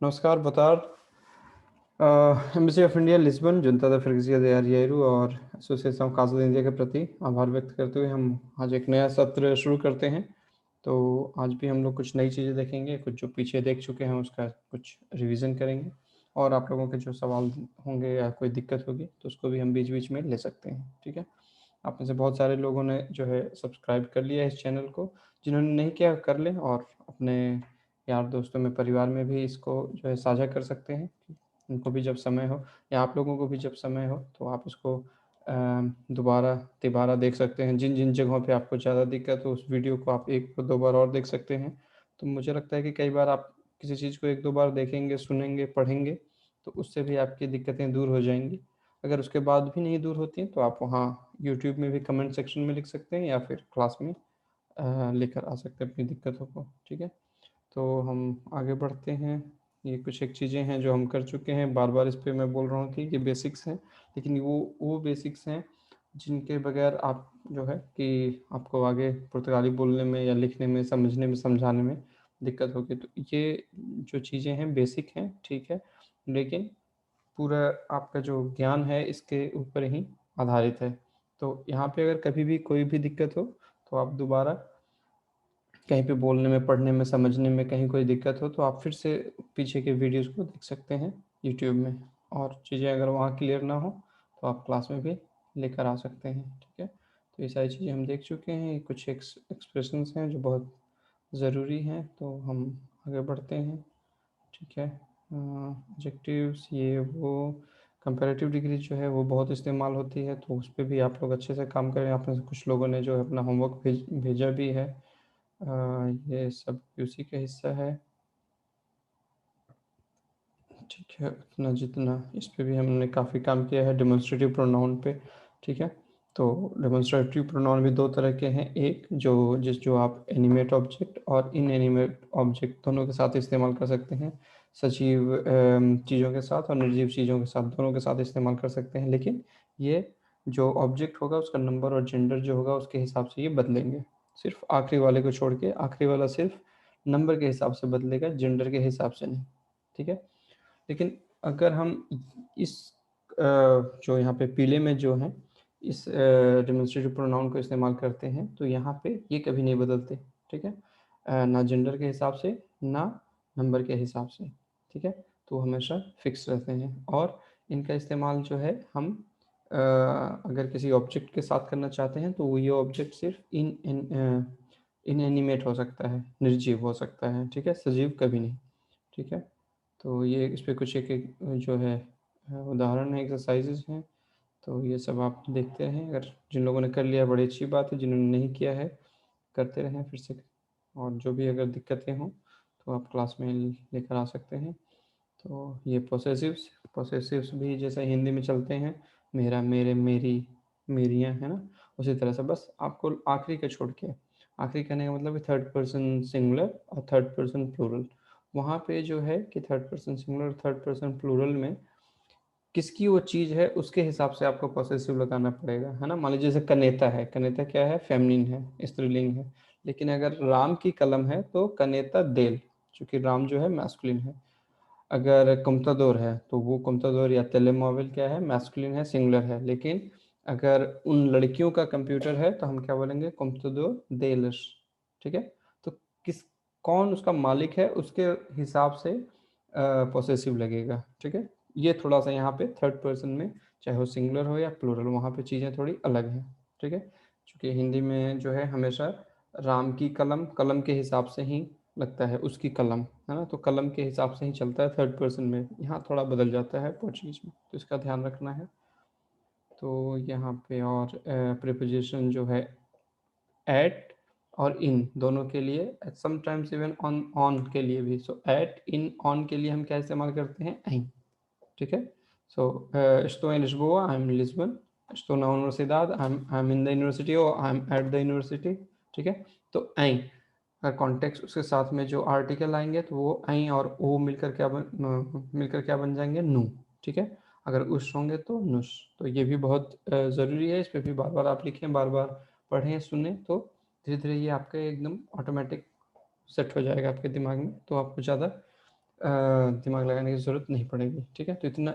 Namaskar, boa tarde. Embassy of India Lisbon Janata the फ्रीजिया दे आरियारू और association of Kajal India के प्रति आभार व्यक्त करते हुए हम आज एक नया सत्र शुरू करते हैं। तो आज भी हम लोग कुछ नई चीज़ें देखेंगे, कुछ जो पीछे देख चुके हैं उसका कुछ रिवीजन करेंगे और आप लोगों के जो सवाल होंगे या कोई दिक्कत होगी तो उसको भी हम बीच बीच में ले सकते हैं। ठीक है, आप में से बहुत सारे लोगों ने जो है सब्सक्राइब कर लिया है इस चैनल को, जिन्होंने नहीं किया कर लें और अपने यार दोस्तों में परिवार में भी इसको जो है साझा कर सकते हैं। उनको भी जब समय हो या आप लोगों को भी जब समय हो तो आप इसको दोबारा तिबारा देख सकते हैं। जिन जिन जगहों पे आपको ज़्यादा दिक्कत हो उस वीडियो को आप एक दो बार और देख सकते हैं। तो मुझे लगता है कि कई बार आप किसी चीज़ को एक दो बार देखेंगे, सुनेंगे, पढ़ेंगे तो उससे भी आपकी दिक्कतें दूर हो जाएंगी। अगर उसके बाद भी नहीं दूर होती हैं तो आप वहाँ यूट्यूब में भी कमेंट सेक्शन में लिख सकते हैं या फिर क्लास में लेकर आ सकते हैं अपनी दिक्कतों को। ठीक है, तो हम आगे बढ़ते हैं। ये कुछ एक चीज़ें हैं जो हम कर चुके हैं, बार-बार इस पे मैं बोल रहा हूँ कि ये बेसिक्स हैं, लेकिन वो बेसिक्स हैं जिनके बगैर आप जो है कि आपको आगे पुर्तगाली बोलने में या लिखने में, समझने में, समझाने में दिक्कत होगी। तो ये जो चीज़ें हैं बेसिक हैं, ठीक है, लेकिन पूरा आपका जो ज्ञान है इसके ऊपर ही आधारित है। तो यहाँ पे अगर कभी भी कोई भी दिक्कत हो तो आप दोबारा कहीं पे बोलने में, पढ़ने में, समझने में कहीं कोई दिक्कत हो तो आप फिर से पीछे के वीडियोज़ को देख सकते हैं यूट्यूब में और चीज़ें अगर वहाँ क्लियर ना हो तो आप क्लास में भी लेकर आ सकते हैं। ठीक है, तो ये सारी चीज़ें हम देख चुके हैं। ये कुछ एक्सप्रेशंस हैं जो बहुत ज़रूरी हैं, तो हम आगे बढ़ते हैं। ठीक है, एडजेक्टिव्स ये वो कंपैरेटिव डिग्री जो है वो बहुत इस्तेमाल होती है, तो उस पे भी आप लोग अच्छे से काम करें। आप में से कुछ लोगों ने जो है अपना होमवर्क भेजा भी है। ये सब उसी का हिस्सा है। ठीक है, उतना जितना इस पे भी हमने काफ़ी काम किया है डेमोन्स्ट्रेटिव प्रोनाउन पे। ठीक है, तो डेमोन्स्ट्रेटिव प्रोनाउन भी दो तरह के हैं। एक जो आप एनिमेट ऑब्जेक्ट और इनएनिमेट ऑब्जेक्ट दोनों के साथ इस्तेमाल कर सकते हैं। सजीव चीज़ों के साथ और निर्जीव चीज़ों के साथ दोनों के साथ इस्तेमाल कर सकते हैं, लेकिन ये जो ऑब्जेक्ट होगा उसका नंबर और जेंडर जो होगा उसके हिसाब से ये बदलेंगे। सिर्फ आखिरी वाले को छोड़ के, आखिरी वाला सिर्फ नंबर के हिसाब से बदलेगा, जेंडर के हिसाब से नहीं। ठीक है, लेकिन अगर हम इस जो यहाँ पे पीले में जो है इस डेमोन्स्ट्रेटिव प्रोनाउन को इस्तेमाल करते हैं तो यहाँ पे ये कभी नहीं बदलते। ठीक है, ना जेंडर के हिसाब से ना नंबर के हिसाब से। ठीक है, तो हमेशा फिक्स रहते हैं और इनका इस्तेमाल जो है हम अगर किसी ऑब्जेक्ट के साथ करना चाहते हैं तो वो ये ऑब्जेक्ट सिर्फ इनएनिमेट हो सकता है, निर्जीव हो सकता है। ठीक है, सजीव कभी नहीं। ठीक है, तो ये इस पे कुछ एक जो है उदाहरण है, एक्सरसाइजेज हैं, तो ये सब आप देखते रहें। अगर जिन लोगों ने कर लिया बड़ी अच्छी बात है, जिन्होंने नहीं किया है करते रहें फिर से। और जो भी अगर दिक्कतें हों तो आप क्लास में लेकर आ सकते हैं। तो ये पोसेसिव्स भी जैसे हिंदी में चलते हैं, मेरा, मेरे, मेरी, मेरियाँ, है ना, उसी तरह से बस आपको आखिरी का छोड़ के, आखिरी कहने का मतलब है थर्ड पर्सन सिंगुलर और थर्ड पर्सन प्लूरल। वहाँ पे जो है कि थर्ड पर्सन सिंगुलर और थर्ड पर्सन प्लूरल में किसकी वो चीज़ है उसके हिसाब से आपको पॉसेसिव लगाना पड़ेगा, है ना। मान लीजिए जैसे कनेता है, कनेता क्या है, फेमिनिन है, स्त्रीलिंग है। लेकिन अगर राम की कलम है तो कनेता देल, चूंकि राम जो है मैस्कुलिन है। अगर कमतादोर है तो वो कमतादोर या तेलेमोविल क्या है, मैस्कुलिन है, सिंगुलर है। लेकिन अगर उन लड़कियों का कंप्यूटर है तो हम क्या बोलेंगे, कमतादोर देलस। ठीक है, तो किस कौन उसका मालिक है उसके हिसाब से पॉसेसिव लगेगा। ठीक है, ये थोड़ा सा यहाँ पे थर्ड पर्सन में चाहे वो सिंगुलर हो या प्लूरल वहाँ पे चीज़ें थोड़ी अलग हैं। ठीक है, क्योंकि हिंदी में जो है हमेशा राम की कलम, कलम के हिसाब से ही लगता है, उसकी कलम, है ना, तो कलम के हिसाब से ही चलता है थर्ड पर्सन में। यहाँ थोड़ा बदल जाता है पोर्चुगीज में, तो इसका ध्यान रखना है। तो यहाँ पे और प्रीपोजिशन जो है एट और इन दोनों के लिए, समटाइम्स इवन ऑन, ऑन के लिए भी। सो एट, इन, ऑन के लिए हम क्या इस्तेमाल करते हैं, एम। ठीक है, सो estou em Lisboa, I'm in Lisbon, estou na universidade, I'm in the university or I'm at the university। ठीक है, तो आई का कॉन्टेक्स्ट उसके साथ में जो आर्टिकल आएंगे तो वो आई और ओ मिलकर क्या बन जाएंगे, नु। ठीक है, अगर उस होंगे तो नुस। तो ये भी बहुत ज़रूरी है, इस पर भी बार बार आप लिखें, बार बार पढ़ें, सुने, तो धीरे धीरे ये आपके एकदम ऑटोमेटिक सेट हो जाएगा आपके दिमाग में, तो आपको ज़्यादा दिमाग लगाने की ज़रूरत नहीं पड़ेगी, ठीक है? तो इतना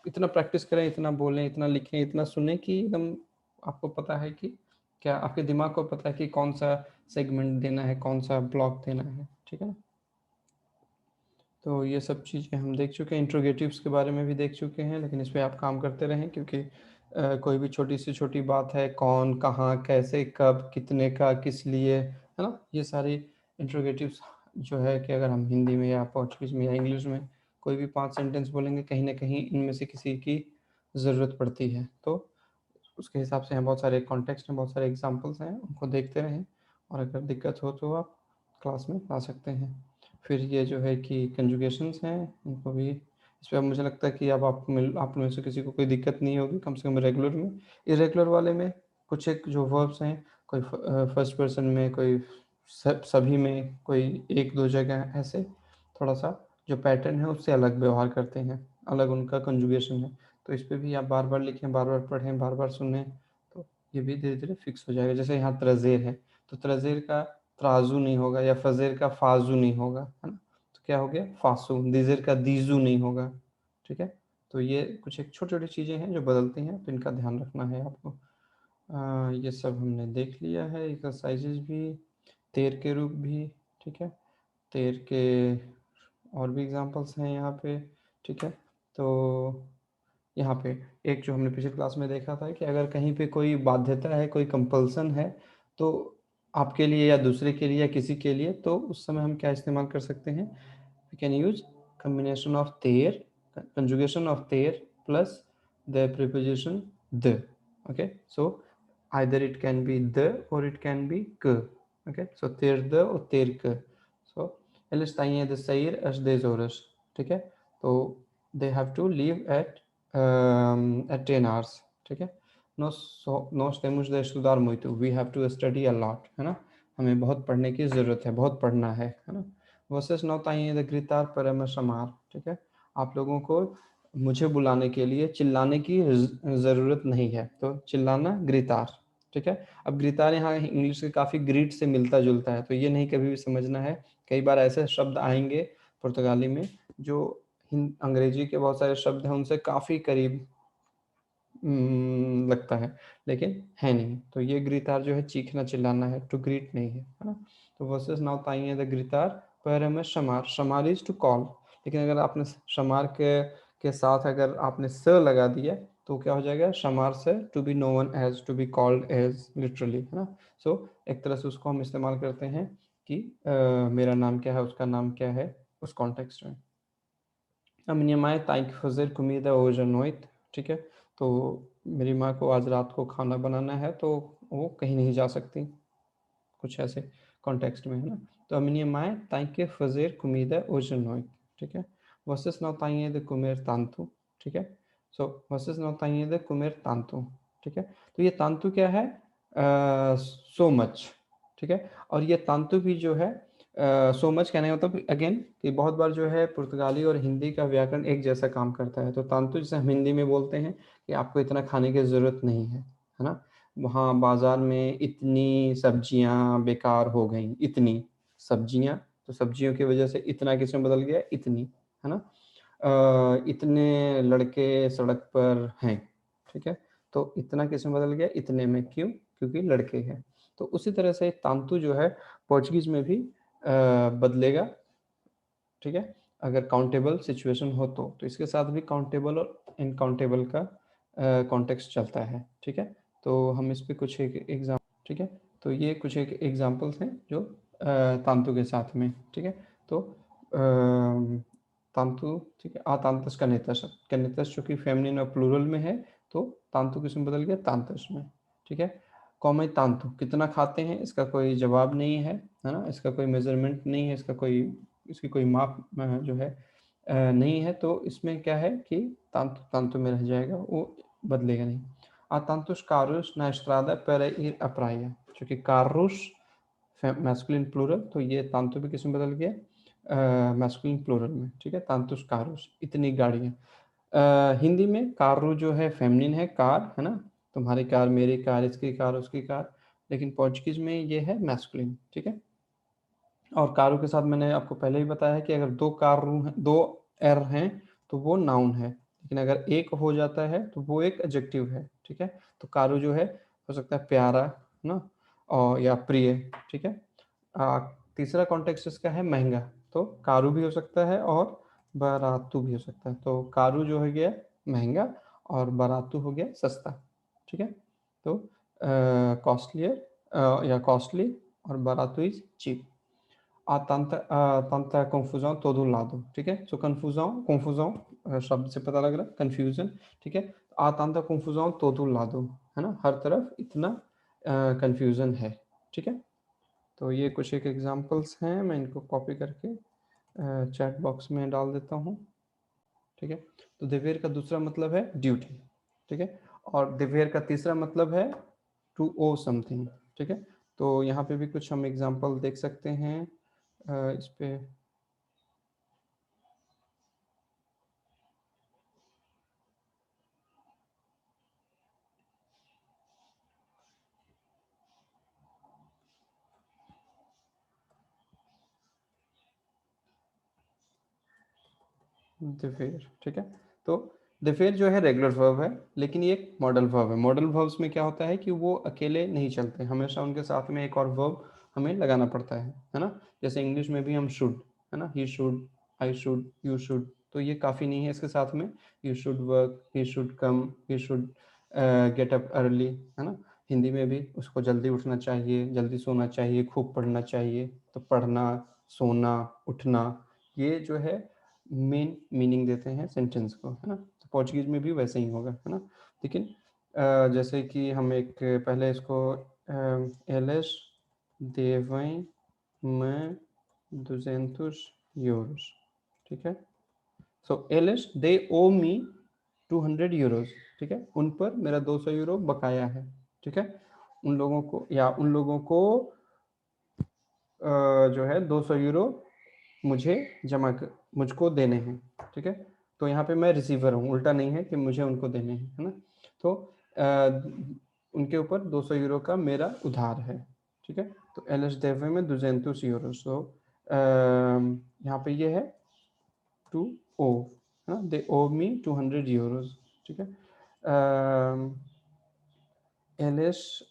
इतना प्रैक्टिस करें, इतना बोलें, इतना लिखें, इतना सुनें कि एकदम आपको पता है कि क्या आपके दिमाग को पता है कि कौन-सा सेगमेंट देना है, कौन-सा ब्लॉक देना है, ठीक है ना? तो ये सब चीज़ें हम देख चुके हैं, इंट्रोगेटिव्स के बारे में भी देख चुके हैं, लेकिन इस पे आप काम करते रहें क्योंकि कोई भी छोटी से छोटी बात है, कौन, कहाँ, कैसे, कब, कितने का, किस लिए, है ना? ये सारी इंट्रोगेटिव्स जो है कि अगर हम हिंदी में या पोर्चुगीज़ में या इंग्लिश में कोई भी 5 सेंटेंस बोलेंगे, कहीं न कहीं इनमें से किसी की ज़रूरत पड़ती है। तो उसके हिसाब से यहाँ बहुत सारे कॉन्टेक्स्ट हैं, बहुत सारे एग्ज़ाम्पल्स हैं, उनको देखते रहें और अगर दिक्कत हो तो आप क्लास में आ सकते हैं। फिर ये जो है कि कंजुगेशंस हैं, इनको भी इस पे अब मुझे लगता है कि अब आप में से किसी को कोई दिक्कत नहीं होगी, कम से कम रेगुलर में। इर्रेगुलर वाले में कुछ एक जो वर्ब्स हैं, कोई फर्स्ट पर्सन में, कोई सभी में, कोई 1-2 जगह ऐसे थोड़ा-सा जो पैटर्न है उससे अलग व्यवहार करते हैं, अलग उनका कंजुगेशन है। तो इस पे भी आप बार-बार लिखें, बार-बार पढ़ें, बार-बार सुनें, तो ये भी धीरे-धीरे फिक्स हो जाएगा। जैसे यहाँ तराज़ेर है, तो तराज़ेर का तराज़ू नहीं होगा या फ़ज़ेर का फ़ाज़ू नहीं होगा, है ना? तो क्या हो गया फ़ासू, दीज़ेर का दीज़ू नहीं होगा, ठीक है? तो ये कुछ एक छोटी-छोटी चीज़ें हैं जो बदलती हैं, तो इनका ध्यान रखना है आपको। ये सब हमने देख लिया है, एक्सरसाइज़ेज़ भी, तेर के रूप भी, ठीक है? तेर के और भी एग्ज़ाम्पल्स हैं यहाँ पे, ठीक है? तो यहाँ पे एक जो हमने पिछली क्लास में देखा था कि अगर कहीं पे कोई बाध्यता है, कोई कंपल्सन है, तो आपके लिए या दूसरे के लिए या किसी के लिए, तो उस समय हम क्या इस्तेमाल कर सकते हैं? We can use combination of their, conjugation of their plus the preposition the. Okay, so either it can be the or it can be que. Okay, so ter the or ter que. So eles têm de sair às 10 horas, ठीक है? तो they have to leave at 10 hours, ठीक है? Nós temos de estudar muito, we have to study a lot, है ना? हमें बहुत पढ़ने की ज़रूरत है, बहुत पढ़ना है ना? Vocês não têm de gritar para me chamar, ठीक है? आप लोगों को मुझे बुलाने के लिए चिल्लाने की ज़रूरत नहीं है, तो चिल्लाना ग्रीतार, ठीक है? अब ग्रीतार यहाँ इंग्लिश के काफ़ी ग्रीट से मिलता-जुलता है, तो ये नहीं कभी भी समझना है। कई बार ऐसे शब्द आएँगे पुर्तगाली में जो अंग्रेजी के बहुत सारे शब्द हैं उनसे काफ़ी करीब लगता है, लेकिन है नहीं। तो ये ग्रीतार जो है चीखना चिल्लाना है, टू ग्रीट नहीं है ना? तो vocês não têm de gritar para me chamar, chamar is to call, लेकिन अगर आपने शमार के साथ अगर आपने स लगा दिया तो क्या हो जाएगा शमार से to be known as, to be called as literally, है ना? सो एक तरह से उसको हम इस्तेमाल करते हैं कि मेरा नाम क्या है, उसका नाम क्या है, उस कॉन्टेक्स्ट में। A minha mãe tem que fazer comida hoje à noite, ठीक है? तो मेरी माँ को आज रात को खाना बनाना है, तो वो कहीं नहीं जा सकती, कुछ ऐसे कॉन्टेक्स्ट में, है ना? तो a minha mãe tem que fazer comida hoje à noite, ठीक है? Vocês não têm de comer tanto, ठीक है? So vocês não têm de comer tanto, ठीक है? तो ये तांतु क्या है? सो मच, ठीक है? और ये तांतु भी जो है सो मच कहने का मतलब अगेन कि बहुत बार जो है पुर्तगाली और हिंदी का व्याकरण एक जैसा काम करता है। तो तांतु जैसे हम हिंदी में बोलते हैं कि आपको इतना खाने की ज़रूरत नहीं है ना? वहाँ बाज़ार में इतनी सब्जियाँ बेकार हो गईं, इतनी सब्जियाँ, तो सब्जियों की वज़ह से इतना किसमें बदल गया? इतनी, है ना? इतने लड़के सड़क पर हैं, ठीक है? तो इतना किसमें बदल गया? इतने में, क्यों? क्योंकि लड़के हैं। तो उसी तरह से तांतु जो है पोर्चुगीज़ में भी बदलेगा, ठीक है? अगर काउंटेबल सिचुएशन हो तो। तो इसके साथ भी काउंटेबल और अनकाउंटेबल का कॉन्टेक्स्ट चलता है, ठीक है? तो हम इस पे कुछ एक ठीक है? तो ये कुछ एक एग्ज़ाम्पल्स हैं जो तांतु के साथ में, ठीक है? तो तांतु, ठीक है? आतांतस कनेतस, कनेतस चूँकि फेमिनिन और प्लूरल में है, तो तांतु किसमें बदल गया? तांतस में, ठीक है? कौमे तांतु, कितना खाते हैं? इसका कोई जवाब नहीं है ना? इसका कोई मेज़रमेंट नहीं है, इसकी कोई माप जो है नहीं है, तो इसमें क्या है कि तांतु तांतु में रह जाएगा, वो बदलेगा नहीं। Há tantos carros na estrada para ir à praia, चूँकि carros मैस्कुलिन प्लूरल, तो ये तांतु भी किसमें बदल गया? मैस्कुलिन प्लूरल में, ठीक है? तांतुस कारुस, इतनी गाड़ियाँ। हिंदी में कारू जो है फेमिनिन है, कार, है ना? तुम्हारी कार, मेरी कार, इसकी कार, उसकी कार, लेकिन पोर्चुगीज़ में ये है मैस्कुलिन, ठीक है? और कारू के साथ मैंने आपको पहले ही बताया है कि अगर दो कारू हैं, दो एर हैं, तो वो नाउन है, लेकिन अगर एक हो जाता है तो वो एक एडजेक्टिव है। ठीक है, तो कारू जो है हो सकता है प्यारा, है ना, और या प्रिय। ठीक है। तीसरा कॉन्टेक्स्ट इसका है महंगा, तो कारू भी हो सकता है और बारातू भी हो सकता है। तो कारू जो हो गया महंगा और बारातू हो गया सस्ता। ठीक है, तो कॉस्टलियर या कॉस्टली और बारातू is cheap. tanta confusão todo lado, ठीक है। सो confusão शब्द से पता लग रहा है confusion, ठीक है। आ tanta confusão todo lado, है ना, हर तरफ इतना confusion है। ठीक है, तो ये कुछ एक एग्जांपल्स हैं, मैं इनको कॉपी करके चैट बॉक्स में डाल देता हूँ। ठीक है, तो दिव्यर का दूसरा मतलब है ड्यूटी। ठीक है, और दिव्यर का तीसरा मतलब है टू ओ समथिंग। ठीक है, तो यहाँ पे भी कुछ हम एग्जांपल देख सकते हैं इस पे। दिफेर, ठीक है। तो दिफेर जो है रेगुलर वर्ब है, लेकिन ये एक मॉडल वर्ब है। मॉडल वर्ब्स में क्या होता है कि वो अकेले नहीं चलते, हमेशा उनके साथ में एक और वर्ब हमें लगाना पड़ता है ना। जैसे इंग्लिश में भी हम शुड, है ना, he should, I should, you should, तो ये काफ़ी नहीं है इसके साथ में। You should work, he should come, he should get up early, है ना। हिंदी में भी उसको जल्दी उठना चाहिए, जल्दी सोना चाहिए, खूब पढ़ना चाहिए। तो पढ़ना, सोना, उठना, ये जो है मेन मीनिंग देते हैं सेंटेंस को, है ना। तो पोर्चुगीज में भी वैसे ही होगा, है ना। लेकिन जैसे कि हम एक पहले इसको एलएस देवें में 200 euros, ठीक है। सो एलएस दे ओ मी 200 euros, ठीक है, उन पर मेरा 200 यूरो बकाया है। ठीक है, उन लोगों को, या उन लोगों को जो है 200 यूरो मुझे मुझको देने हैं। ठीक है, तो यहाँ पे मैं रिसीवर हूँ, उल्टा नहीं है कि मुझे उनको देने हैं, है ना। तो उनके ऊपर 200 यूरो का मेरा उधार है। ठीक है, तो एल एस देवे में 200 यूरो। सो यहाँ पे ये है टू ओ, है ना, दे ओ मी 200 यूरोज। ठीक है, L S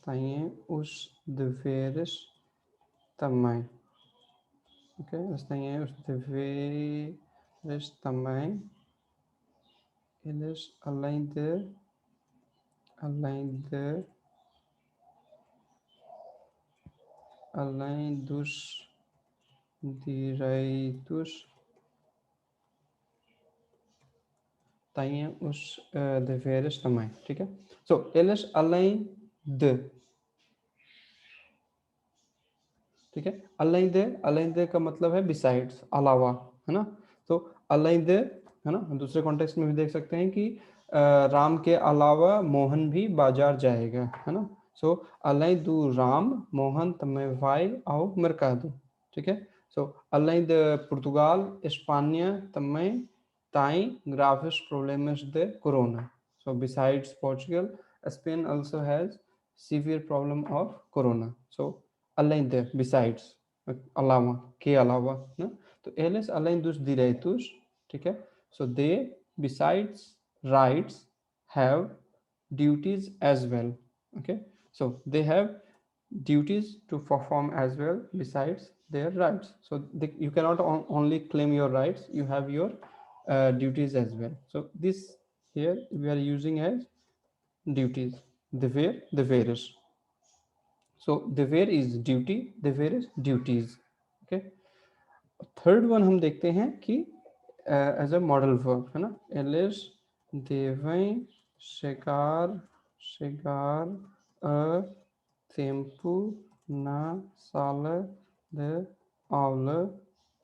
têm os deveres também. Ok? Eles têm os deveres também. Eles, além dos direitos, têm os deveres também. ठीक है? So, eles além de, ठीक है, além de का मतलब है besides, अलावा, है ना। तो além de, है ना, दूसरे कॉन्टेक्स्ट में भी देख सकते हैं कि राम के अलावा मोहन भी बाजार जाएगा, है ना। सो além do Ram, Mohan também vai ao mercado। ठीक है, सो além de Portugal, Espanha também tem graves problemas de corona। So besides Portugal, Spain also has severe problem of corona। So além de, besides, अलावा, के अलावा ना। तो eles além dos direitos, ठीक है। So they besides rights have duties as well। Okay, so they have duties to perform as well besides their rights। So you cannot only claim your rights, you have your duties as well। So this here we are using as duties, deveres। So dever is duty, dever is duties। okay, third one हम देखते हैं कि as a model verb, है ना। एलिस devem chegar a tempo na sala de aula।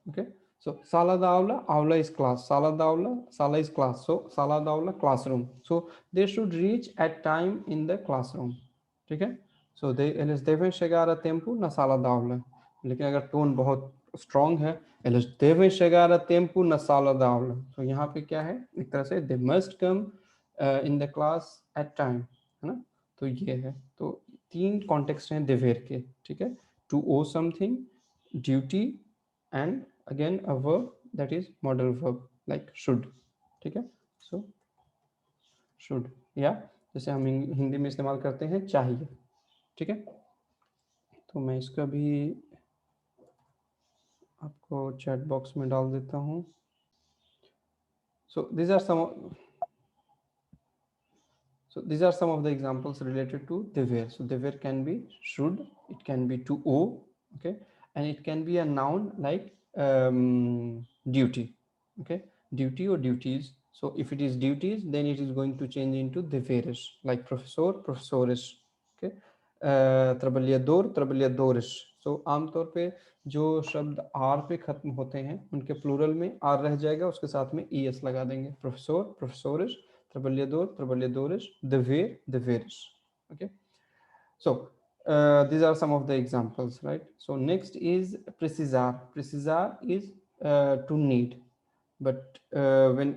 okay, so sala da aula, aula is class, sala da aula, sala is class, so sala da aula classroom, so they should reach at time in the classroom। ठीक है, सो दे eles devem chegar a tempo na sala da aula। लेकिन अगर tone बहुत strong है, eles devem chegar a tempo na sala da aula, तो यहाँ पे क्या है, एक तरह से they must come in the class at time, है ना। तो ये है, तो 3 कॉन्टेक्स्ट हैं देवेर के, ठीक है। To owe something, duty, and again a verb that is modal verb like should, ठीक है। सो शुड, या जैसे हम हिंदी में इस्तेमाल करते हैं चाहिए, ठीक है। तो मैं इसका भी आपको चैट बॉक्स में डाल देता हूँ। सो these are some so these are some of the examples related to the where. So the where can be should, it can be to owe, okay, and it can be a noun like duty, okay, duty or duties. So if it is duties, then it is going to change into the whereish, like professor, professorish, okay, ट्रबलियदोर, ट्रबलियदोरिश। सो आमतौर पे जो शब्द are पे खत्म होते हैं उनके plural में आर रह जाएगा, उसके साथ में ई एस लगा देंगे, प्रोफेसर, प्रोफेसोरिश, ट्रबलियदोर, ट्रबलियदोरिश, द वेर, द वेरिश, okay. So these are some of the examples, right? So next is precisar. Precisar is to need, but when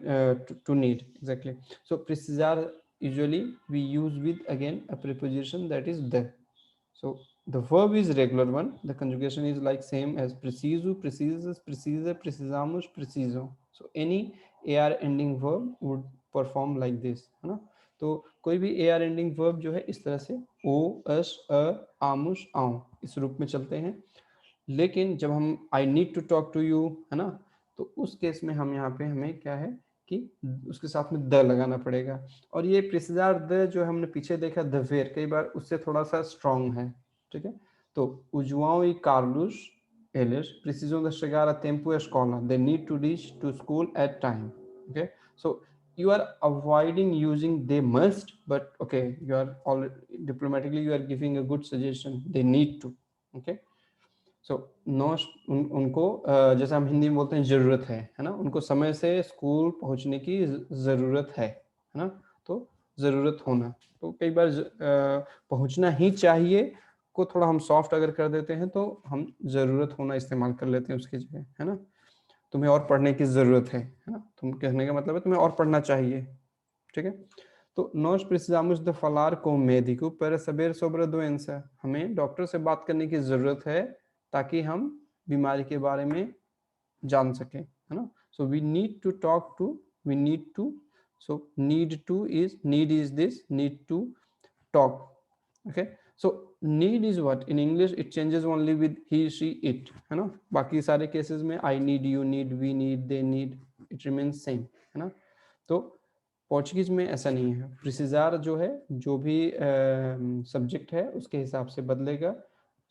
to need exactly. So precisar usually we use with again a preposition that is the. So the verb is regular one. The conjugation is like same as preciso, precises, precisa, precisamus, preciso. So any ar ending verb would perform like this, है ना। तो कोई भी ar ending verb जो है इस तरह से ओ, अस, अ, आमुस, आऊं इस रूप में चलते हैं। लेकिन जब हम I need to talk to you, है ना, तो उस केस में हम यहाँ पे हमें क्या है कि उसके साथ में द लगाना पड़ेगा। और ये प्रेसिजार द जो हमने पीछे देखा द वेर, कई बार उससे थोड़ा सा स्ट्रॉन्ग है, ठीक है। तो उजुआओ ई Carlos eles precisam de chegar a tempo à escola. They need to reach to school at time. Okay, so you are avoiding using they must, but okay, you are already diplomatically you are giving a good suggestion. They need to. Okay, so no उनको जैसे हम हिंदी में बोलते हैं ज़रूरत है ना, उनको समय से स्कूल पहुंचने की ज़रूरत है ना। तो ज़रूरत होना, तो कई बार पहुंचना ही चाहिए को थोड़ा हम सॉफ्ट अगर कर देते हैं तो हम ज़रूरत होना इस्तेमाल कर लेते हैं उसकी जगह, है ना। तुम्हें और पढ़ने की ज़रूरत है ना, तुम कहने का मतलब है तुम्हें और पढ़ना चाहिए, ठीक है। तो nós precisamos de falar com o médico para saber sobre a doença। हमें डॉक्टर से बात करने की ज़रूरत है ताकि हम बीमारी के बारे में जान सकें, है ना। So we need to talk to, we need to, so need to is, need is this, need to talk, okay. So need is what in English it changes only with he, she, it, है ना। बाकी सारे cases में I need, you need, we need, they need, it remains same, है ना। तो Portuguese में ऐसा नहीं है, प्रिसिजार जो है जो भी सब्जेक्ट है उसके हिसाब से बदलेगा,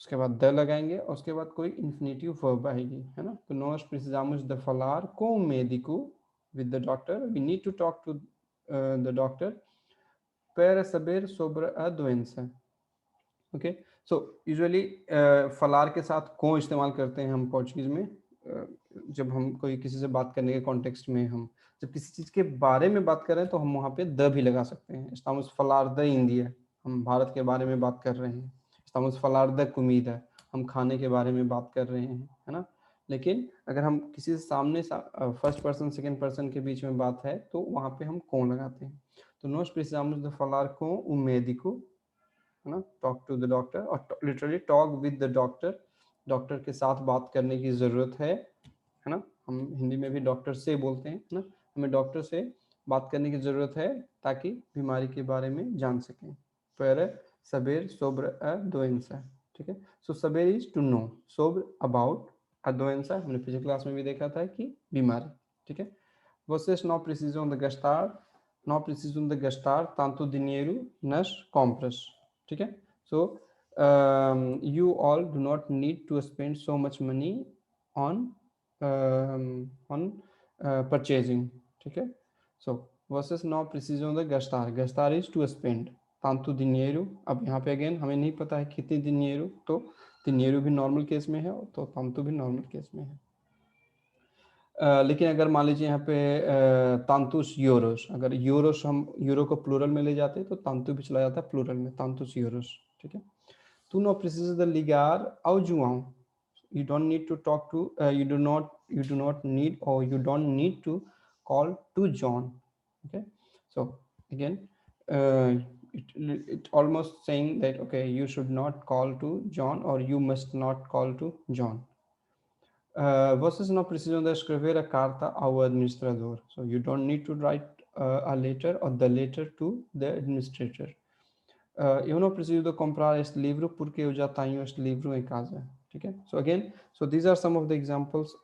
उसके बाद द लगाएंगे और उसके बाद कोई इन्फिनेटिव वर्ब आएगी, है ना। तो नॉस प्रिसिजामुस द फलार को मेडिको with the doctor, we need to talk to the doctor para saber sobre a doença, okay. So usually फलार के साथ को इस्तेमाल करते हैं हम पोर्चुगीज में, जब हम कोई किसी से बात करने के कॉन्टेक्स्ट में, हम जब किसी चीज़ के बारे में बात कर रहे हैं तो हम वहाँ पे द भी लगा सकते हैं। estamos falar da इंडिया, हम भारत के बारे में बात कर रहे हैं। estamos falar da comida, हम खाने के बारे में बात कर रहे हैं, है ना। लेकिन अगर हम किसी से सामने फर्स्ट पर्सन सेकंड पर्सन के बीच में बात है तो वहाँ पे हम को लगाते हैं। तो nós precisamos de falar com o médico, है ना, टॉक टू द डॉक्टर, और literally talk with the doctor, doctor के साथ बात करने की ज़रूरत है ना। हम हिंदी में भी डॉक्टर से बोलते हैं ना, हमें डॉक्टर से बात करने की ज़रूरत है ताकि बीमारी के बारे में जान सकें। पर सबेर सोब्र अ दोएंसा, ठीक है। सो सबेर इज टू नो, सोब्र अबाउट, अ दोएंसा हमने पिछले क्लास में भी देखा था कि बीमारी, ठीक है। Vocês não precisam de gastar, não precisam de gastar tanto dinheiro nas compras, ठीक है। सो you all do not need to spend so much money on purchasing, ठीक है। so vocês não precisam de gastar, gastar is to spend, tanto dinheiro, अब यहाँ पे again हमें नहीं पता है कितनी dinheiro, तो dinheiro भी नॉर्मल केस में है तो tanto भी नॉर्मल केस में है। लेकिन अगर मान लीजिए यहाँ पे तांतुस यूरोस, अगर यूरोस हम यूरो को प्लूरल में ले जाते हैं तो तांतु भी चला जाता है प्लूरल में, तांतुस यूरोस, ठीक है। तू नो प्रिसिस द लिगार आओ जुआओ, you don't need to talk to you do not need or you don't need to call to John, okay। So again it almost saying that okay, you should not call to John or you must not call to John. Vocês não precisam de escrever a carta ao administrador. So you don't need to write a letter or the letter to the administrator. Eu não preciso de comprar este livro porque eu já tenho este livro em casa. ठीक है? So again, so these are some of the examples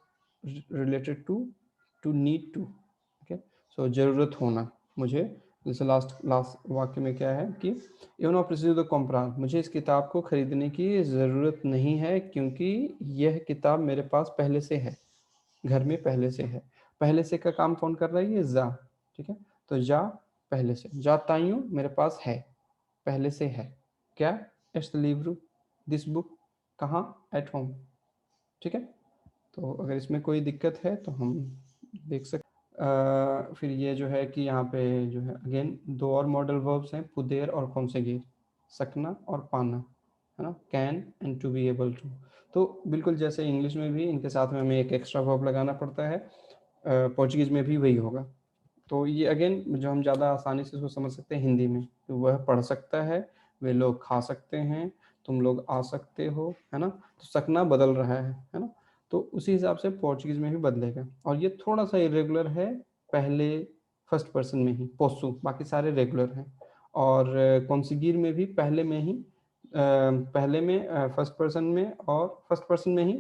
related to need to. Okay? So जरूरत होना. मुझे जैसे last वाक्य में क्या है कि eu não preciso de comprar, मुझे इस किताब को खरीदने की ज़रूरत नहीं है क्योंकि यह किताब मेरे पास पहले से है, घर में पहले से है. पहले से का काम कौन कर रहा है? ये जा. ठीक है, तो जा पहले से, जा ताइयों मेरे पास है, पहले से है. क्या? este livro, this book, कहाँ? At home. ठीक है, तो अगर इसमें कोई दिक्कत है तो हम देख सकते. फिर ये जो है कि यहाँ पे जो है अगेन दो और मॉडल वर्ब्स हैं, पुदेर और conseguir, सकना और पाना, है ना, can and to be able to. तो बिल्कुल जैसे इंग्लिश में भी इनके साथ में हमें एक एक्स्ट्रा वर्ब लगाना पड़ता है, पोर्चुगीज में भी वही होगा. तो ये अगेन जो हम ज़्यादा आसानी से इसको समझ सकते हैं हिंदी में, तो वह पढ़ सकता है, वे लोग खा सकते हैं, तुम लोग आ सकते हो, है ना. तो सकना बदल रहा है ना. तो उसी हिसाब से पोर्चुगीज में भी बदलेगा. और ये थोड़ा सा इरेगुलर है पहले फर्स्ट पर्सन में ही, पोसू, बाकी सारे रेगुलर हैं. और कॉन्सिगीर में भी पहले में ही, पहले में फर्स्ट पर्सन में और फर्स्ट पर्सन में ही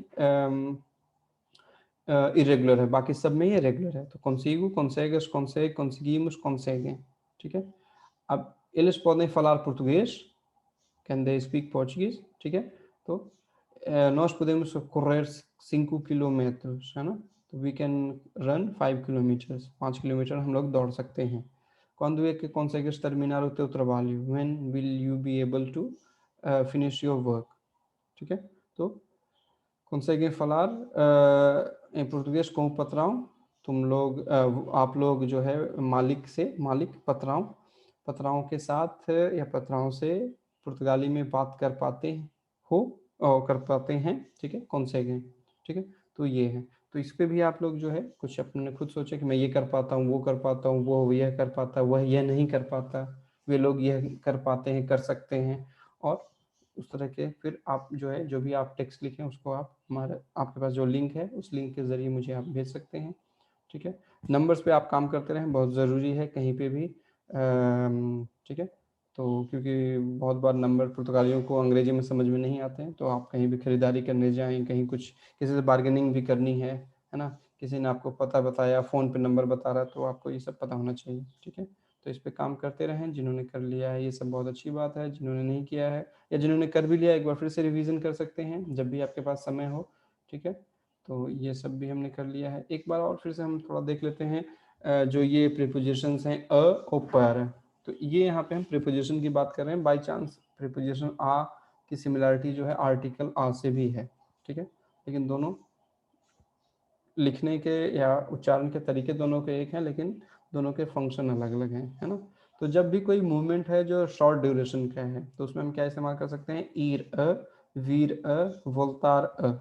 इरेगुलर है, बाकी सब में ये रेगुलर है. तो consigo, consegues, consegue, conseguimos, conseguem. ठीक है. अब eles podem falar português, can they speak Portuguese? ठीक है. तो nós podemos correr 5 किलोमीटर्स, है ना. तो we can run 5 kilometers, 5 kilometre हम लोग दौड़ सकते हैं. Quando é que consegues terminar o teu trabalho? When will you be able to finish your work? ठीक है. तो conseguem falar em português com o patrão. तुम लोग आप लोग जो है मालिक से, मालिक पत्राओं, पत्राओं के साथ या पत्राओं से पुर्तगाली में बात कर पाते हो और कर पाते हैं. ठीक है, conseguem. ठीक है, तो ये है. तो इस पे भी आप लोग जो है कुछ अपने खुद सोचे कि मैं ये कर पाता हूँ, वो कर पाता हूँ, वो यह कर पाता, वह यह नहीं कर पाता, वे लोग यह कर पाते हैं, कर सकते हैं. और उस तरह के फिर आप जो है जो भी आप टेक्स्ट लिखें उसको आप हमारे आपके पास जो लिंक है उस लिंक के ज़रिए मुझे आप भेज सकते हैं. ठीक है, नंबर्स पे आप काम करते रहें, बहुत ज़रूरी है कहीं पे भी. ठीक है, तो क्योंकि बहुत बार नंबर पुर्तगालियों को अंग्रेजी में समझ में नहीं आते हैं, तो आप कहीं भी खरीदारी करने जाएं, कहीं कुछ किसी से बार्गेनिंग भी करनी है ना, किसी ने आपको पता बताया, फ़ोन पे नंबर बता रहा है, तो आपको ये सब पता होना चाहिए. ठीक है, तो इस पे काम करते रहें. जिन्होंने कर लिया है ये सब बहुत अच्छी बात है, जिन्होंने नहीं किया है या जिन्होंने कर भी लिया एक बार फिर से रिवीजन कर सकते हैं जब भी आपके पास समय हो. ठीक है, तो ये सब भी हमने कर लिया है. एक बार और फिर से हम थोड़ा देख लेते हैं जो ये प्रीपोजिशंस हैं अ और पर. तो ये यहाँ पे हम प्रीपोजिशन की बात कर रहे हैं. बाय चांस प्रीपोजिशन आ की सिमिलरिटी जो है आर्टिकल आ से भी है. ठीक है, लेकिन दोनों लिखने के या उच्चारण के तरीके दोनों के एक हैं, लेकिन दोनों के फंक्शन अलग अलग हैं, है ना. तो जब भी कोई मूवमेंट है जो शॉर्ट ड्यूरेशन का है तो उसमें हम क्या इस्तेमाल कर सकते हैं? ईर अ, वीर अ, वोल्तार अ.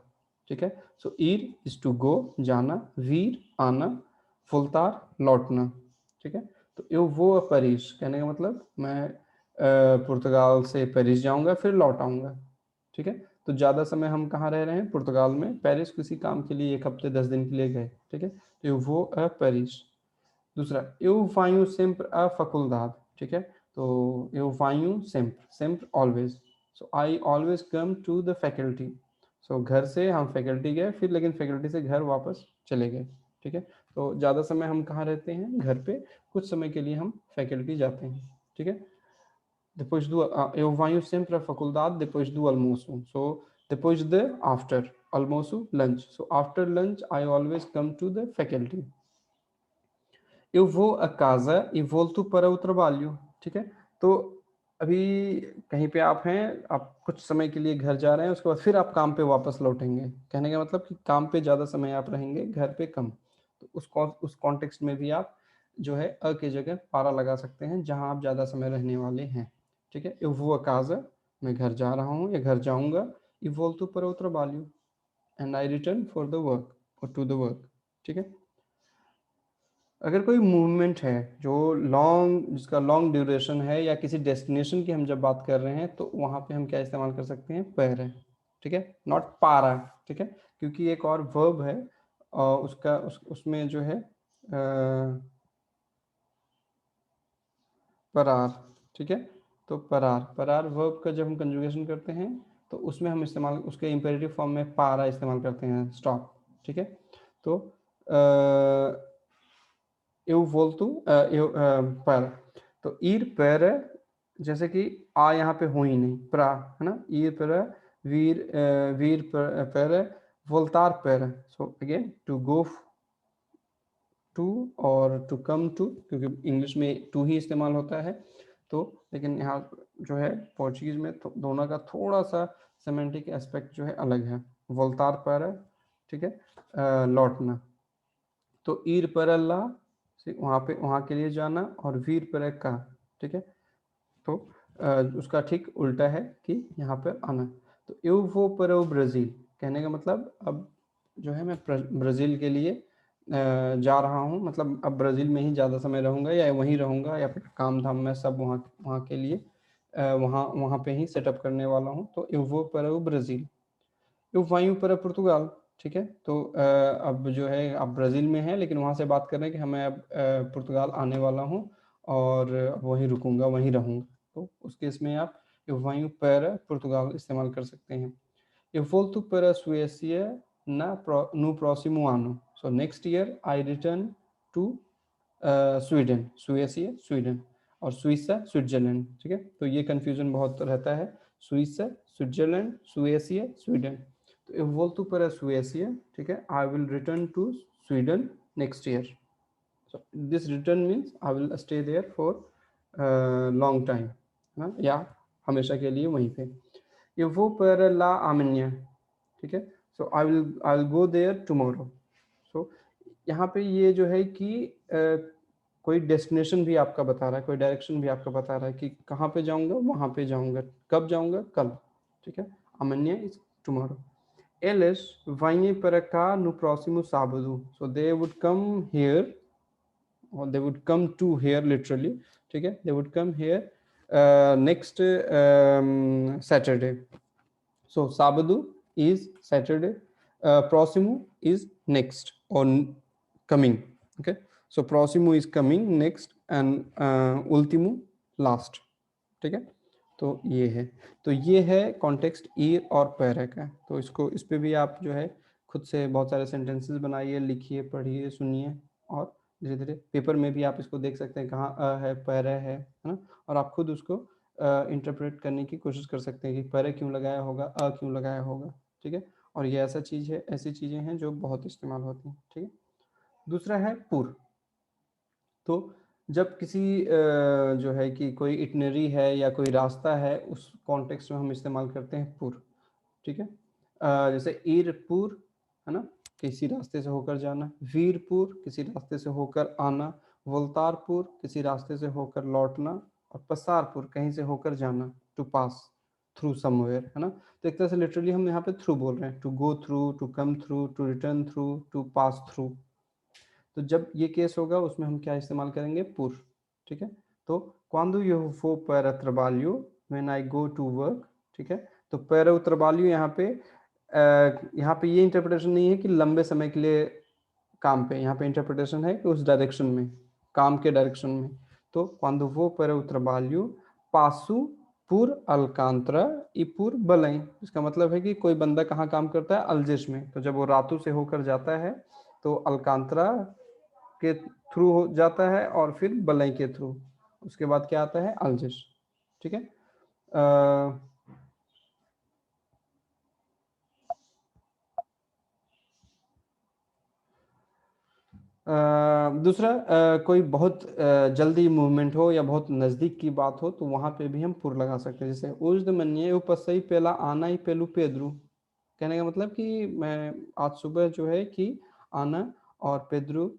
ठीक है, सो ईर इज टू गो, जाना, वीर आना, वोल्तार लौटना. ठीक है, तो यो वो पेरिस कहने का मतलब मैं पुर्तगाल से पेरिस जाऊंगा फिर लौट आऊंगा. ठीक है, तो ज़्यादा समय हम कहाँ रह रहे हैं? पुर्तगाल में. पेरिस किसी काम के लिए 1 हफ्ते 10 दिन के लिए गए. ठीक है, तो eu vou a Paris. दूसरा, eu venho sempre à faculdade. ठीक है, तो eu venho sempre, sempre, always. So I always come to the faculty. So घर से हम फैकल्टी गए फिर, लेकिन फैकल्टी से घर वापस चले गए. ठीक है, तो ज़्यादा समय हम कहाँ रहते हैं? घर पे. कुछ समय के लिए हम फैकल्टी जाते हैं. ठीक है, depois do eu venho sempre à faculdade depois do almoço. So depois de, after almoço, lunch. So after lunch I always come to the faculty. Eu vou a casa e volto para o trabalho. ठीक है, तो अभी कहीं पे आप हैं, आप कुछ समय के लिए घर जा रहे हैं, उसके बाद फिर आप काम पे वापस लौटेंगे. कहने का मतलब कि काम पे ज़्यादा समय आप रहेंगे, घर पे कम. तो उस कॉन्टेक्स्ट में भी आप जो है अ की जगह पारा लगा सकते हैं जहां आप ज़्यादा समय रहने वाले हैं. ठीक है, eu vou a casa, मैं घर जा रहा हूँ या घर जाऊंगा, e volto para o trabalho, and I return for the work or to the work. ठीक है, अगर कोई मूवमेंट है जो लॉन्ग, जिसका लॉन्ग ड्यूरेशन है, या किसी डेस्टिनेशन की हम जब बात कर रहे हैं, तो वहाँ पे हम क्या इस्तेमाल कर सकते हैं, पैर है, ठीक है, नॉट पारा, ठीक है, क्योंकि एक और वर्ब है और उसमें जो है परार, ठीक है। तो परार परार वर्ब का जब हम कंजुगेशन करते हैं तो उसमें हम इस्तेमाल, उसके इम्पेरेटिव फॉर्म में पारा इस्तेमाल करते हैं, स्टॉप, ठीक है। तो eu volto, पर, तो ईर पर, जैसे कि आ यहाँ पे हो ही नहीं, प्रा है ना, ईर पर, वीर वीर पर वोल्तार पर, so again to go to और टू कम टू, क्योंकि इंग्लिश में टू ही इस्तेमाल होता है, तो लेकिन यहाँ जो है पोर्चुगीज में तो दोनों का थोड़ा सा सेमेंटिक एस्पेक्ट जो है अलग है। वोल्तार पर, ठीक है, लौटना, तो ईर पर अल्लाह से वहाँ पे, वहाँ के लिए जाना, और वीर पर का, ठीक है, तो उसका ठीक उल्टा है कि यहाँ पर आना। तो यू वो पर ब्राज़ील, कहने का मतलब अब जो है मैं ब्राज़ील के लिए जा रहा हूँ, मतलब अब ब्राज़ील में ही ज़्यादा समय रहूँगा, या वहीं रहूँगा, या फिर काम धाम में सब वहाँ वहाँ के लिए वहाँ वहाँ पे ही सेटअप करने वाला हूँ। तो यू वो पर ब्राज़ील, यो वहीं पर पुर्तगाल, ठीक है। तो अब जो है आप ब्राज़ील में हैं, लेकिन वहाँ से बात कर रहे हैं कि मैं अब पुर्तगाल आने वाला हूँ और वहीं रुकूंगा, वहीं रहूँगा, तो उस केस में आप यो वहीं पर पुर्तगाल इस्तेमाल कर सकते हैं। Eu volto para a Suécia no próximo ano. So next year I return to Sweden, सुएसिया स्वीडन, और स्विसा स्विट्जरलैंड, ठीक है। तो ये कंफ्यूजन बहुत रहता है, स्विसा स्विट्जरलैंड, सुएसिया स्वीडन। तो eu volto para a Suécia, ठीक है, I will return to Sweden next year. So this return means I will stay there for long time, हाँ, या हमेशा के लिए वहीं पे। Eu vou para lá amanhã, ठीक है, so I will go there tomorrow. So यहाँ पे ये जो है कि कोई डेस्टिनेशन भी आपका बता रहा है, कोई डायरेक्शन भी आपका बता रहा है कि कहाँ पे जाऊँगा, वहाँ पे जाऊँगा, कब जाऊँगा, कल, ठीक है। अमन्या is tomorrow. Eles vêm para cá no próximo sábado. So they would come here, or they would come to here literally, ठीक है, they would come here next Saturday. So sábado is Saturday, próximo is next or coming, okay, so próximo is coming, next, and último last, ठीक है। तो ये है, तो ये है कॉन्टेक्स्ट ईर और पैरा का। तो इसको, इस पे भी आप जो है खुद से बहुत सारे सेंटेंसेस बनाइए, लिखिए, पढ़िए, सुनिए, और धीरे धीरे पेपर में भी आप इसको देख सकते हैं, कहाँ अ है, पैरा है ना, और आप खुद उसको इंटरप्रेट करने की कोशिश कर सकते हैं कि पैरा क्यों लगाया होगा, अ क्यों लगाया होगा, ठीक है। और ये ऐसा चीज़ है, ऐसी चीज़ें हैं जो बहुत इस्तेमाल होती हैं, ठीक है। दूसरा है पुर। तो जब किसी जो है कि कोई इटनरी है या कोई रास्ता है, उस कॉन्टेक्स्ट में हम इस्तेमाल करते हैं पुर, ठीक है। जैसे ईरपुर है ना, किसी रास्ते से होकर जाना, वीरपुर किसी रास्ते से होकर आना, वलतारपुर किसी रास्ते से होकर लौटना, और पसारपुर कहीं से होकर जाना, टू पास थ्रू समवेयर, है ना। तो एक तरह से लिटरली हम यहाँ पे थ्रू बोल रहे हैं, to go through, to come through, to return through, to pass through. तो जब ये केस होगा उसमें हम क्या इस्तेमाल करेंगे, पुर, ठीक है। तो quando eu vou para trabalho, when I go to work, ठीक है। तो para o trabalho यहाँ पे ये इंटरप्रिटेशन नहीं है कि लंबे समय के लिए काम पे, यहाँ पे इंटरप्रिटेशन है कि उस डायरेक्शन में, काम के डायरेक्शन में। तो quando vou para o trabalho, passo por Alcântara e por Belém। इसका मतलब है कि कोई बंदा कहाँ काम करता है, अल्जिश में, तो जब वो रातू से होकर जाता है तो अलकांतरा के थ्रू हो जाता है, और फिर बलई के थ्रू, उसके बाद क्या आता है, अल्जिश, ठीक है। दूसरा, कोई बहुत जल्दी मूवमेंट हो या बहुत नज़दीक की बात हो, तो वहाँ पे भी हम पुर लगा सकते हैं। जैसे उस मनिए उपसई पेला आना ही पेलू पेद्रू, कहने का मतलब कि मैं आज सुबह जो है कि आना और पेद्रू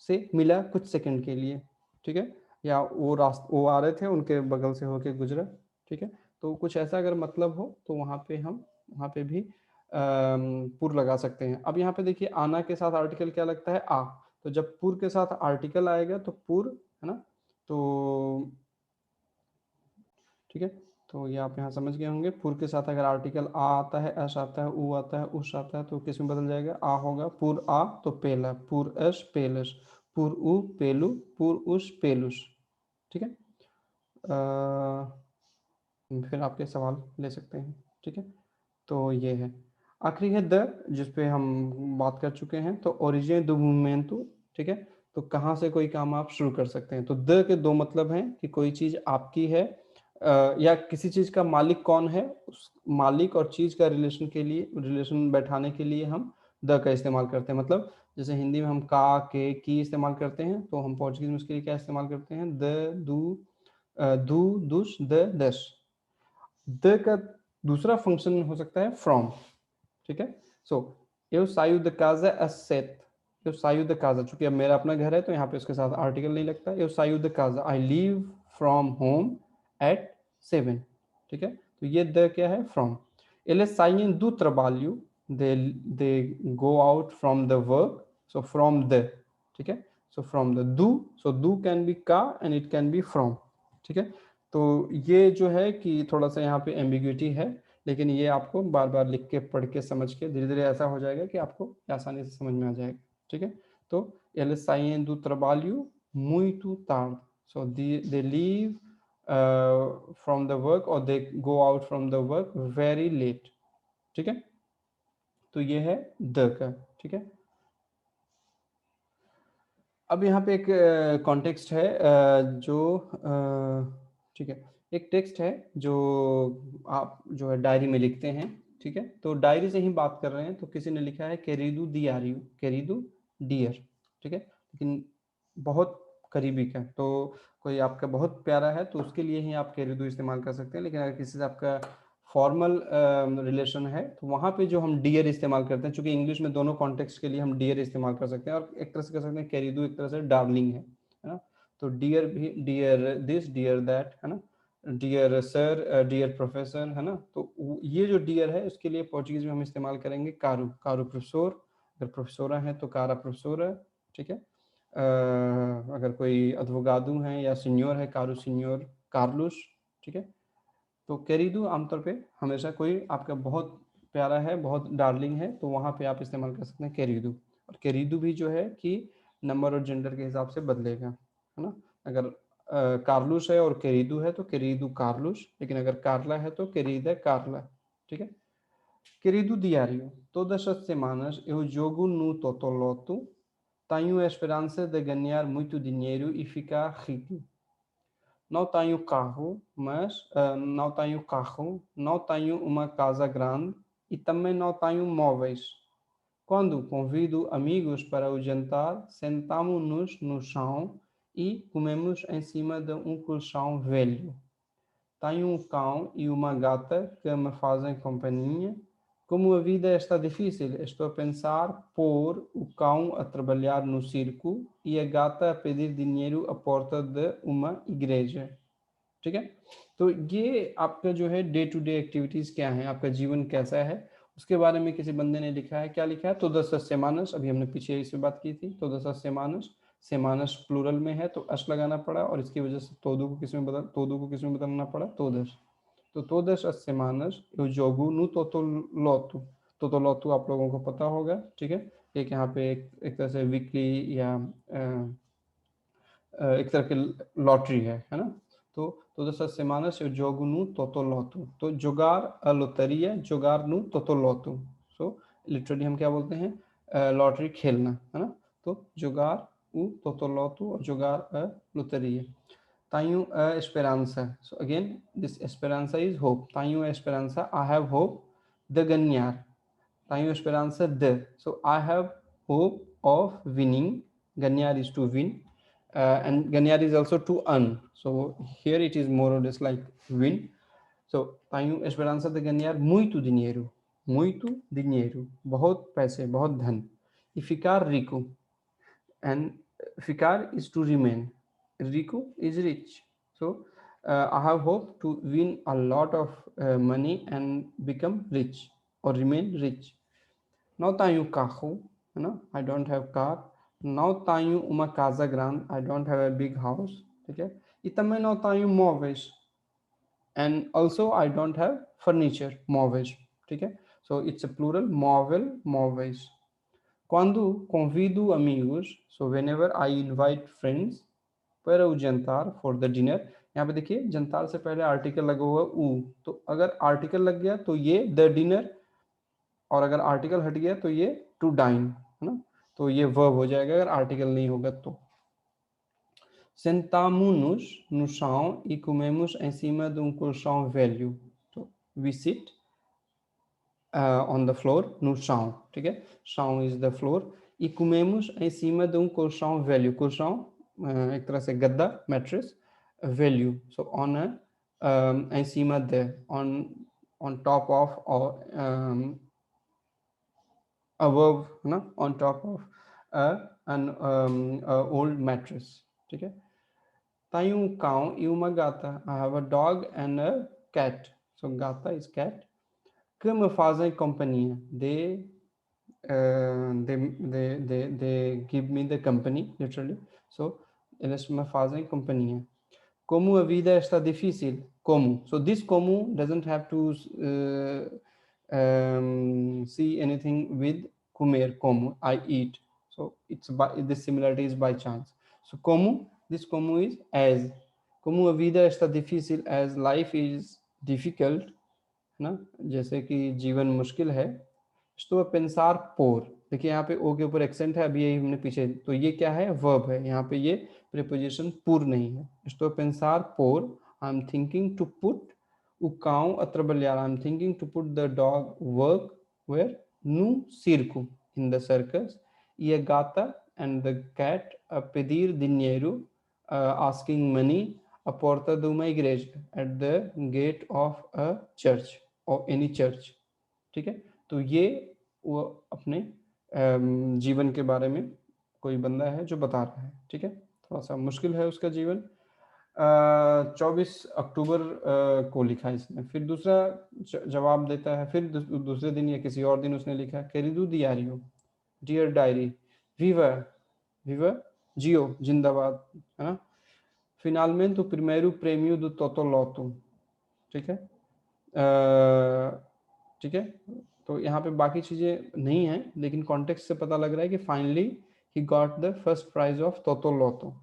से मिला कुछ सेकंड के लिए, ठीक है, या वो आ रहे थे, उनके बगल से होके गुजरा, ठीक है। तो कुछ ऐसा अगर मतलब हो तो वहाँ पे हम, वहाँ पे भी पुर लगा सकते हैं। अब यहाँ पे देखिए, आना के साथ आर्टिकल क्या लगता है, आ, तो जब पुर के साथ आर्टिकल आएगा तो पुर, है ना, तो ठीक है। तो ये आप यहाँ समझ गए होंगे, पुर के साथ अगर आर्टिकल आ आता है, एस आता है, उ आता है, उस आता है, तो किस में बदल जाएगा, आ होगा। पुर आ तो पेला, पुर एस पेलस, पुर उ पेलू, पुर उस पेलुस। ठीक है। फिर आपके सवाल ले सकते हैं। ठीक है। तो ये है, आखिरी है द, जिसपे हम बात कर चुके हैं। तो ओरिजिन दो मूवमेंटू, ठीक है। तो कहाँ से कोई काम आप शुरू कर सकते हैं। तो द के दो मतलब हैं कि कोई चीज़ आपकी है, या किसी चीज़ का मालिक कौन है, उस मालिक और चीज़ का रिलेशन के लिए, रिलेशन बैठाने के लिए हम द का इस्तेमाल करते हैं। मतलब जैसे हिंदी में हम का, के, की इस्तेमाल करते हैं, तो हम पोर्चुगीज में उसके लिए क्या इस्तेमाल करते हैं, द, दू, दू, दुश, द, दस। द का दूसरा फंक्शन हो सकता है फ्रॉम। ठीक है। सो eu saio de casa às 7, eu saio de casa, चूंकि अब मेरा अपना घर है तो यहाँ पे उसके साथ आर्टिकल नहीं लगता। eu saio de casa, I leave from home at 7। ठीक है। तो ये द क्या है, from. eles saem do trabalho, they go out from the work, so from the, ठीक है। so from the do, so do can be का and it can be from। ठीक है। तो ये जो है कि थोड़ा सा यहाँ पे एम्बिग्यूटी है, लेकिन ये आपको बार बार लिख के, पढ़ के, समझ के धीरे धीरे ऐसा हो जाएगा कि आपको आसानी से समझ में आ जाएगा। ठीक है। तो eles saem do trabalho muito tarde, so they leave from the work or they go out from the work very late। ठीक है। तो ये है द का। ठीक है। अब यहाँ पे एक कॉन्टेक्स्ट है, जो ठीक है, एक टेक्स्ट है जो आप जो है डायरी में लिखते हैं। ठीक है। तो डायरी से ही बात कर रहे हैं, तो किसी ने लिखा है केरिदू दियारियो, केरिदू डियर। ठीक है। लेकिन बहुत करीबी का, तो कोई आपका बहुत प्यारा है तो उसके लिए ही आप केरिदू इस्तेमाल कर सकते हैं। लेकिन अगर किसी से आपका फॉर्मल रिलेशन है तो वहाँ पे जो हम डियर इस्तेमाल करते हैं, चूंकि इंग्लिश में दोनों कॉन्टेक्स्ट के लिए हम डियर इस्तेमाल कर सकते हैं, और एक तरह से कर सकते हैं कैरिडू एक तरह से डार्लिंग है ना। तो डियर भी, डियर दिस, डियर दैट, है ना, डियर सर, डियर प्रोफेसर, है ना। तो ये जो डियर है उसके लिए पोर्चुगीज में हम इस्तेमाल करेंगे कारू, कारू प्रोफेसर। अगर प्रोफेसोरा है तो कारा प्रोफेसोरा। ठीक है। अगर कोई अधवोगादू है या सीनियर है, कारू सीनियर, कार्लुस। ठीक है। तो केरिडू आमतौर पे हमेशा कोई आपका बहुत प्यारा है, बहुत डार्लिंग है, तो वहाँ पे आप इस्तेमाल कर सकते हैं केरिडू। और केरिडू भी जो है कि नंबर और जेंडर के हिसाब से बदलेगा, है ना। अगर कार्लुस है और केरिडू है तो केरिडू कार्लुस, लेकिन अगर कार्ला है तो केरिदा कार्ला। ठीक है। Querido diário, todas as semanas eu jogo no Totoloto, tenho a esperança de ganhar muito dinheiro e ficar rico. Não tenho carro, mas não tenho carro, não tenho uma casa grande e também não tenho móveis. Quando convido amigos para o jantar, sentamos-nos no chão e comemos em cima de um colchão velho. Tenho um cão e uma gata que me fazem companhia. Como a vida está difícil, estou a pensar pôr o cão a trabalhar no circo e a gata a pedir dinheiro à porta de uma igreja। ठीक है। तो ये आपका जो है day to day activities क्या है, आपका जीवन कैसा है, उसके बारे में किसी बंदे ने लिखा है। क्या लिखा है, तो दस सेमानस, अभी हमने पीछे इस पे बात की थी। तो दस सेमानस, सेमानस प्लूरल में है तो अश लगाना पड़ा, और इसकी वजह से तोदू को किस में बदलना पड़ा, तोदस। तो todas as semanas eu jogo no Totoloto। टोटोलॉटो आप लोगों को पता होगा। ठीक है। एक यहाँ पे एक तरह से वीकली या एक तरह की लॉटरी है ना। तो todas as semanas eu jogo no Totoloto। तो jogar a loteria, jogar no Totoloto। So literally हम क्या बोलते हैं, लॉटरी खेलना, है ना। तो jogar o Totoloto और jogar a loteria। Tenho a esperança, so again this esperança is hope। Tenho a esperança, I have hope de ganhar। Tenho esperança de, so I have hope of winning। Ganhar is to win, and ganhar is also to earn, so here it is more or less like win। So tenho esperança de ganhar muito dinheiro, muito dinheiro, बहुत पैसे, बहुत धन। E ficar rico, and ficar is to remain, rico is rich। So I have hope to win a lot of money and become rich or remain rich। Não tenho carro, है ना, I don't have car। Não tenho uma casa grande. I don't have a big house. ठीक है? E também não tenho móveis. And also I don't have furniture. móveis. ठीक है? So it's a plural. móveis. Quando convido amigos, so whenever I invite friends para o jantar, for the dinner, यहाँ पे देखिए jantar से पहले article लगा हुआ ऊ, तो अगर आर्टिकल लग गया तो ये the dinner, और अगर आर्टिकल हट गया तो ये to dine, है ना? तो ये verb हो जाएगा अगर आर्टिकल नहीं होगा तो. Sentamos-nos no chão e comemos em cima de colchão velho. So we sit on the floor, no chão, ठीक है? Chão is the floor. E comemos em cima de colchão velho. colchão एक तरह से गद्दा, mattress, velho. So on a em cima de, on top of, or above, ना, on top of an old mattress, ठीक है? Tenho cão e uma gata. I have a dog and a cat. So gata is cat. Que me fazem companhia. They give me the company, literally. So eles me fazem companhia. Como a vida está difícil. Como. So this como doesn't have to see anything with comer. Como. I eat. So it's by the similarity is by chance. So como, this como is as. Como a vida está difícil, as life is difficult, ना, जैसे कि जीवन मुश्किल है. Estou a pensar por. देखिए यहाँ पे ओ के ऊपर एक्सेंट है, अभी यही हमने पीछे, तो ये क्या है, वर्ब है. यहाँ पे ये प्रीपोजिशन por नहीं है. Estou a pensar por, I'm thinking to put o cão a trabalhar. I'm thinking to put the dog work where? No circo, in the circus. E a gata and the cat a pedir dinheiro, asking money, a porta de uma igreja, at the gate of a church or any church. ठीक है? तो ये वो अपने जीवन के बारे में कोई बंदा है जो बता रहा है. ठीक है? थोड़ा सा मुश्किल है उसका जीवन. 24 अक्टूबर को लिखा है इसने. फिर दूसरा जवाब देता है. फिर दूसरे दिन या किसी और दिन उसने लिखा querido diário, dear diary, viva, viva, जियो, जिंदाबाद, है ना? Finalmente o primeiro prêmio do Totoloto. ठीक है? ठीक है? तो यहाँ पे बाकी चीजें नहीं हैं, लेकिन कॉन्टेक्स्ट से पता लग रहा है कि finally he got the first prize of टोटोलोटो.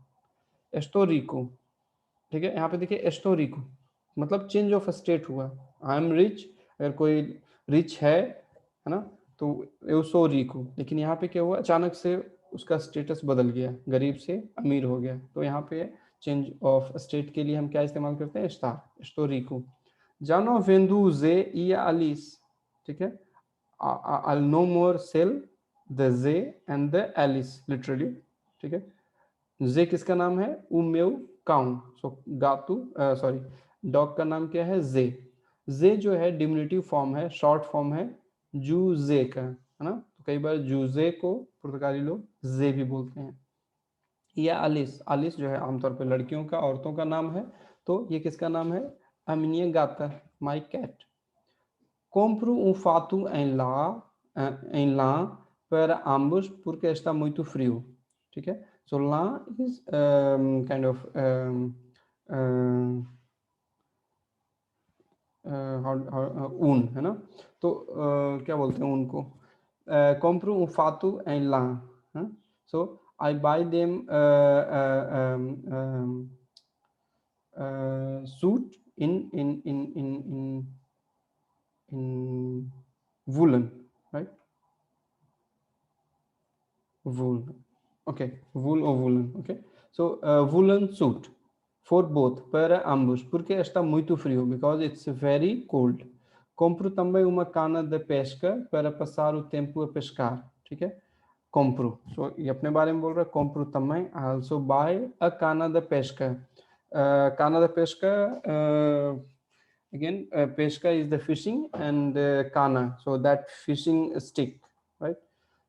एस्टोरिको. ठीक है? यहाँ पे देखिए एस्टोरिको मतलब चेंज ऑफ स्टेट हुआ. आई एम रिच, अगर कोई रिच है ना, तो एसोरिको. लेकिन यहाँ पे क्या हुआ, अचानक से उसका स्टेटस बदल गया, गरीब से अमीर हो गया. तो यहाँ पे चेंज ऑफ स्टेट के लिए हम क्या इस्तेमाल करते हैं, स्टार, एस्टोरिको. जानो वेंदू जे या अलिस. ठीक है? I'll no more sell the ze and the Alice, literally. ठीक है? जे किसका नाम है, उमेव काउ. सो गातू, सॉरी, डॉग का नाम क्या है, जे. जे जो है डिमिनिटिव फॉर्म है, शॉर्ट फॉर्म है जूजे का, है ना? तो कई बार जूजे को पुर्तगाली लोग जे भी बोलते हैं. या अलिस. अलिस जो है आमतौर पर लड़कियों का, औरतों का नाम है. तो ये किसका नाम है, अमिनिया गाता, my cat. Compro fato em lã para ambos porque está muito frio. ठीक है? So lã is kind of ऊन, है ना? तो क्या बोलते हैं ऊन को, compro fato em lã. So I buy them suit in woolen, right? Wool. Okay, wool or woolen. Okay, so woolen suit for both, para ambos, porque está muito frio, because it's very cold. Compro também uma cana de pesca para passar o tempo a pescar. ठीक है? Compro. So ये अपने बारे में बोल रहा है. Compro também. I also buy a cana de pesca. Cana de pesca. Again, pesca is the fishing, and cana, so that fishing stick, right?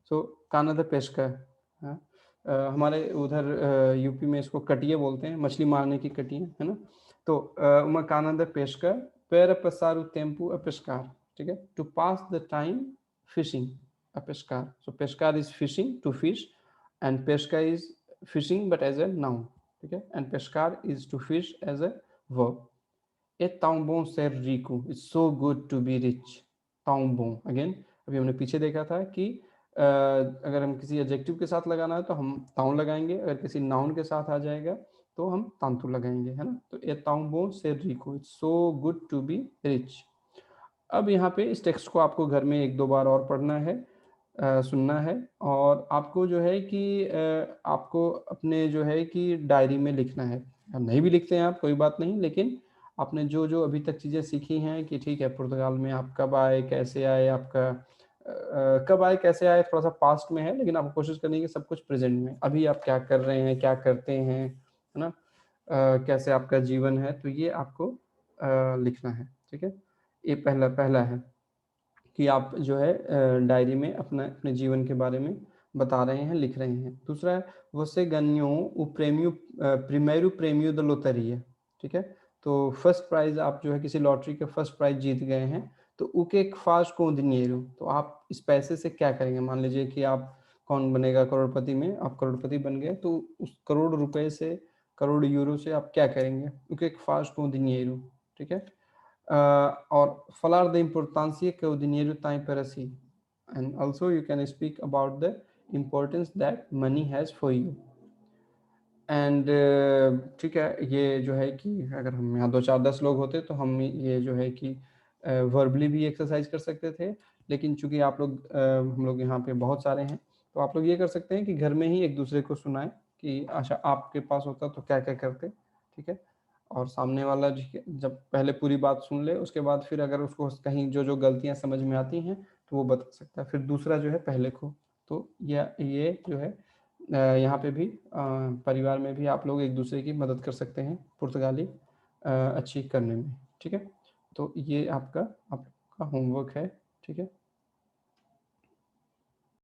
So cana de pesca. हमारे उधर यूपी में इसको कटिया बोलते हैं, मछली मारने की कटिया, है ना? तो uma cana de pesca para passar o tempo a pescar. ठीक है? To pass the time fishing, a pescar. So pescar is fishing, to fish. And पेस्का is fishing but as a noun, ठीक है, एंड पेस्कार is to fish as a verb. ए tão bom ser rico, it's so good to be rich. tão bom, again अभी हमने पीछे देखा था कि अगर हम किसी एडजेक्टिव के साथ लगाना है तो हम ताउन लगाएंगे, अगर किसी नाउन के साथ आ जाएगा तो हम तांतु लगाएंगे, है ना. तो ए tão bom ser rico, it's so good to be rich. अब यहाँ पे इस टेक्स्ट को आपको घर में एक दो बार और पढ़ना है, सुनना है, और आपको जो है कि आपको अपने जो है कि डायरी में लिखना है. नहीं भी लिखते हैं आप, कोई बात नहीं, लेकिन आपने जो जो अभी तक चीज़ें सीखी हैं कि ठीक है पुर्तगाल में आप कब आए, कैसे आए, आपका कब आए कैसे आए थोड़ा सा पास्ट में है, लेकिन आपको कोशिश करनी है कि सब कुछ प्रेजेंट में, अभी आप क्या कर रहे हैं, क्या करते हैं, है ना, कैसे आपका जीवन है, तो ये आपको लिखना है. ठीक है, ये पहला पहला है कि आप जो है डायरी में अपने जीवन के बारे में बता रहे हैं, लिख रहे हैं. दूसरा है você ganhou o prêmio primeiro prêmio da loteria. ठीक है, तो फर्स्ट प्राइज आप जो है किसी लॉटरी के फर्स्ट प्राइज जीत गए हैं, तो o que faz com o dinheiro, तो आप इस पैसे से क्या करेंगे. मान लीजिए कि आप कौन बनेगा करोड़पति में, आप करोड़पति बन गए, तो उस करोड़ रुपए से, करोड़ यूरो से आप क्या करेंगे. o que faz com o dinheiro, ठीक है. or falar da importância que o dinheiro tem para si, and also you can speak about the importance that money has for you. And ठीक है, ये जो है कि अगर हम यहाँ 2 4 10 लोग होते तो हम ये जो है कि वर्बली भी एक्सरसाइज कर सकते थे, लेकिन चूंकि आप लोग हम लोग यहाँ पे बहुत सारे हैं, तो आप लोग ये कर सकते हैं कि घर में ही एक दूसरे को सुनाएं कि अच्छा आपके पास होता तो क्या क्या करते. ठीक है, और सामने वाला जब पहले पूरी बात सुन ले, उसके बाद फिर अगर उसको कहीं जो जो गलतियाँ समझ में आती हैं तो वो बता सकता है, फिर दूसरा जो है पहले को. तो ये जो है यहाँ पे भी परिवार में भी आप लोग एक दूसरे की मदद कर सकते हैं पुर्तगाली अच्छी करने में. ठीक है, तो ये आपका होमवर्क है. ठीक है.